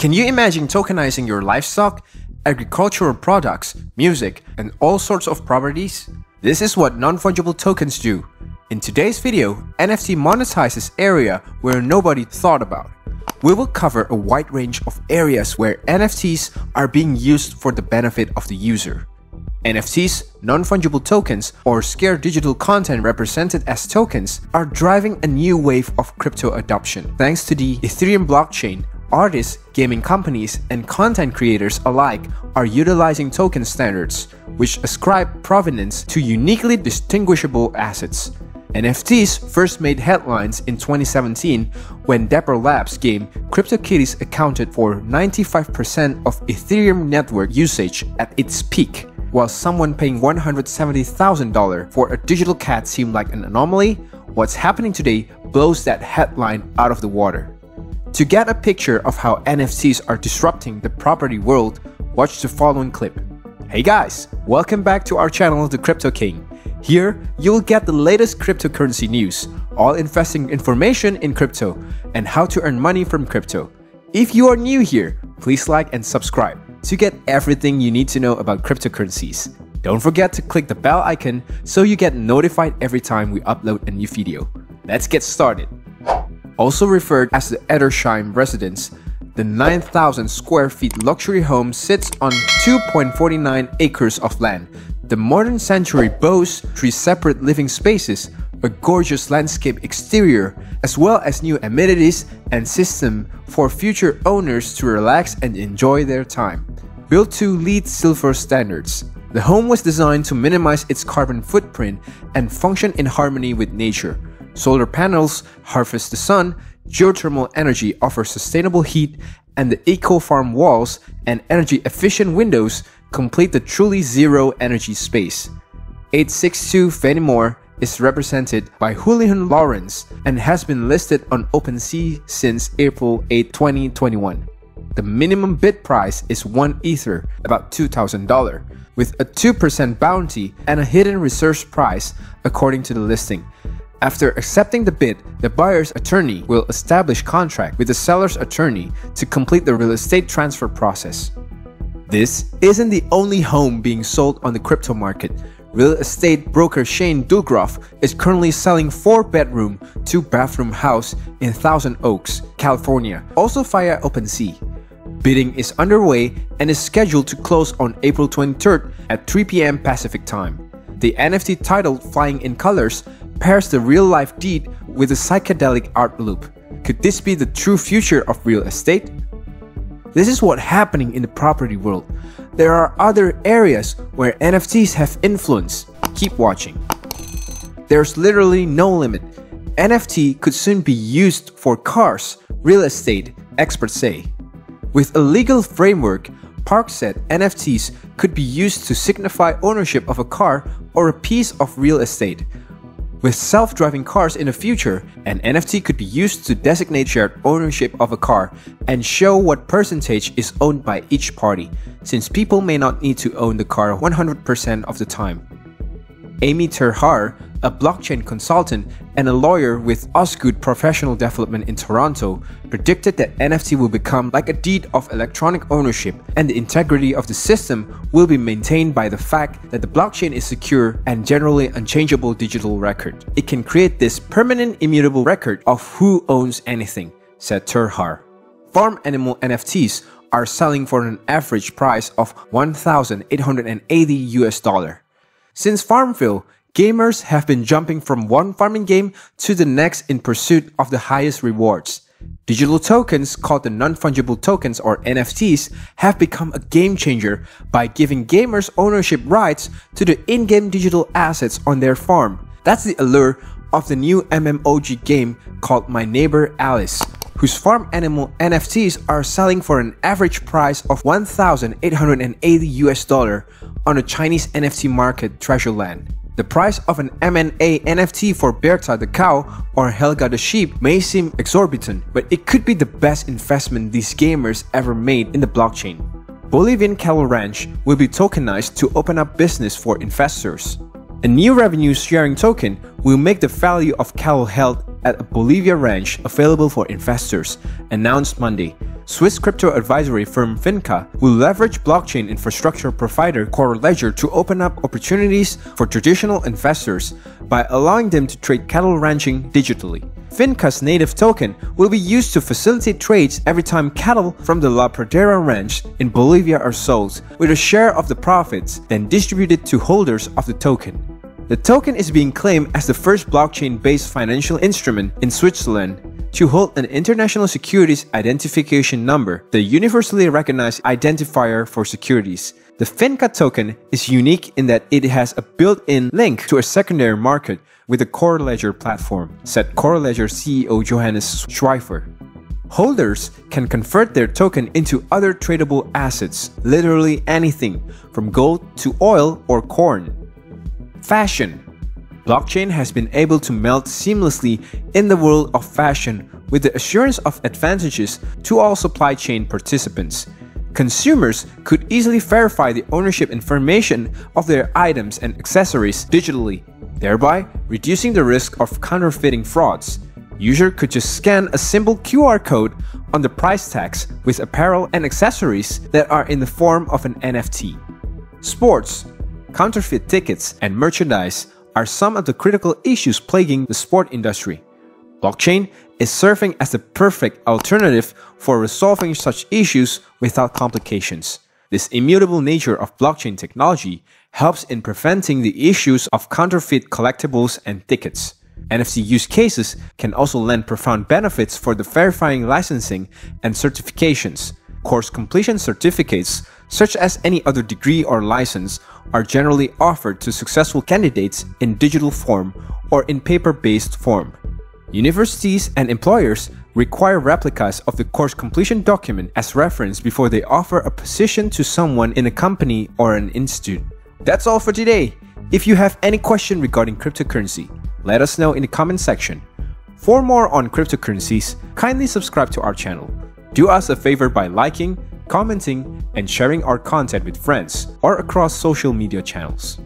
Can you imagine tokenizing your livestock, agricultural products, music, and all sorts of properties? This is what non-fungible tokens do. In today's video, NFT Monetizes area where nobody thought about. We will cover a wide range of areas where NFTs are being used for the benefit of the user. NFTs, non-fungible tokens, or scarce digital content represented as tokens, are driving a new wave of crypto adoption. Thanks to the Ethereum blockchain, artists, gaming companies, and content creators alike are utilizing token standards, which ascribe provenance to uniquely distinguishable assets. NFTs first made headlines in 2017 when Dapper Labs' game CryptoKitties accounted for 95% of Ethereum network usage at its peak. While someone paying $170,000 for a digital cat seemed like an anomaly, what's happening today blows that headline out of the water. To get a picture of how NFTs are disrupting the property world, watch the following clip. Hey guys, welcome back to our channel, The Crypto King. Here, you'll get the latest cryptocurrency news, all investing information in crypto, and how to earn money from crypto. If you are new here, please like and subscribe to get everything you need to know about cryptocurrencies. Don't forget to click the bell icon so you get notified every time we upload a new video. Let's get started. Also referred as the Edersheim residence, the 9,000 square feet luxury home sits on 2.49 acres of land. The modern sanctuary boasts 3 separate living spaces, a gorgeous landscape exterior, as well as new amenities and system for future owners to relax and enjoy their time. Built to LEED Silver standards, the home was designed to minimize its carbon footprint and function in harmony with nature. Solar panels harvest the sun, geothermal energy offers sustainable heat, and the eco-farm walls and energy-efficient windows complete the truly zero-energy space. 862 Fenimore is represented by Julian Lawrence and has been listed on OpenSea since April 8, 2021. The minimum bid price is 1 Ether, about $2,000, with a 2% bounty and a hidden reserve price according to the listing. After accepting the bid, the buyer's attorney will establish contract with the seller's attorney to complete the real estate transfer process. This isn't the only home being sold on the crypto market. Real estate broker Shane Dulgroff is currently selling 4-bedroom, 2-bathroom house in Thousand Oaks, California, also via OpenSea. Bidding is underway and is scheduled to close on April 23rd at 3 p.m. Pacific time. The NFT titled Flying in Colors pairs the real-life deed with a psychedelic art loop. Could this be the true future of real estate? This is what's happening in the property world. There are other areas where NFTs have influence. Keep watching. There's literally no limit. NFT could soon be used for cars, real estate, experts say. With a legal framework, Park said NFTs could be used to signify ownership of a car or a piece of real estate. With self-driving cars in the future, an NFT could be used to designate shared ownership of a car and show what percentage is owned by each party, since people may not need to own the car 100% of the time. Amy Terhar, a blockchain consultant and a lawyer with Osgood Professional Development in Toronto, predicted that NFT will become like a deed of electronic ownership, and the integrity of the system will be maintained by the fact that the blockchain is secure and generally unchangeable digital record. It can create this permanent immutable record of who owns anything, said Terhar. Farm animal NFTs are selling for an average price of $1,880. Since Farmville, gamers have been jumping from one farming game to the next in pursuit of the highest rewards. Digital tokens, called the Non-Fungible Tokens or NFTs, have become a game changer by giving gamers ownership rights to the in-game digital assets on their farm. That's the allure of the new MMOG game called My Neighbor Alice, whose farm animal NFTs are selling for an average price of $1,880 on the Chinese NFT market Treasureland. The price of an MNA NFT for Bertha the cow or Helga the sheep may seem exorbitant, but it could be the best investment these gamers ever made in the blockchain. Bolivian cattle ranch will be tokenized to open up business for investors. A new revenue sharing token will make the value of cattle held at a Bolivia ranch available for investors, announced Monday. Swiss crypto advisory firm Finca will leverage blockchain infrastructure provider Ledger to open up opportunities for traditional investors by allowing them to trade cattle ranching digitally. Finca's native token will be used to facilitate trades every time cattle from the La Pradera ranch in Bolivia are sold, with a share of the profits then distributed to holders of the token. The token is being claimed as the first blockchain-based financial instrument in Switzerland to hold an international securities identification number, the universally recognized identifier for securities. The Finca token is unique in that it has a built-in link to a secondary market with the Ledger platform, said Ledger CEO Johannes Schweifer. Holders can convert their token into other tradable assets, literally anything, from gold to oil or corn. Fashion. Blockchain has been able to melt seamlessly in the world of fashion with the assurance of advantages to all supply chain participants. Consumers could easily verify the ownership information of their items and accessories digitally, thereby reducing the risk of counterfeiting frauds. Users could just scan a simple QR code on the price tags with apparel and accessories that are in the form of an NFT. Sports. Counterfeit tickets and merchandise are some of the critical issues plaguing the sport industry. Blockchain is serving as the perfect alternative for resolving such issues without complications. This immutable nature of blockchain technology helps in preventing the issues of counterfeit collectibles and tickets. NFT use cases can also lend profound benefits for the verifying licensing and certifications. Course completion certificates, such as any other degree or license, are generally offered to successful candidates in digital form or in paper-based form. Universities and employers require replicas of the course completion document as reference before they offer a position to someone in a company or an institute. That's all for today. If you have any question regarding cryptocurrency, let us know in the comment section. For more on cryptocurrencies, kindly subscribe to our channel. Do us a favor by liking, commenting, and sharing our content with friends or across social media channels.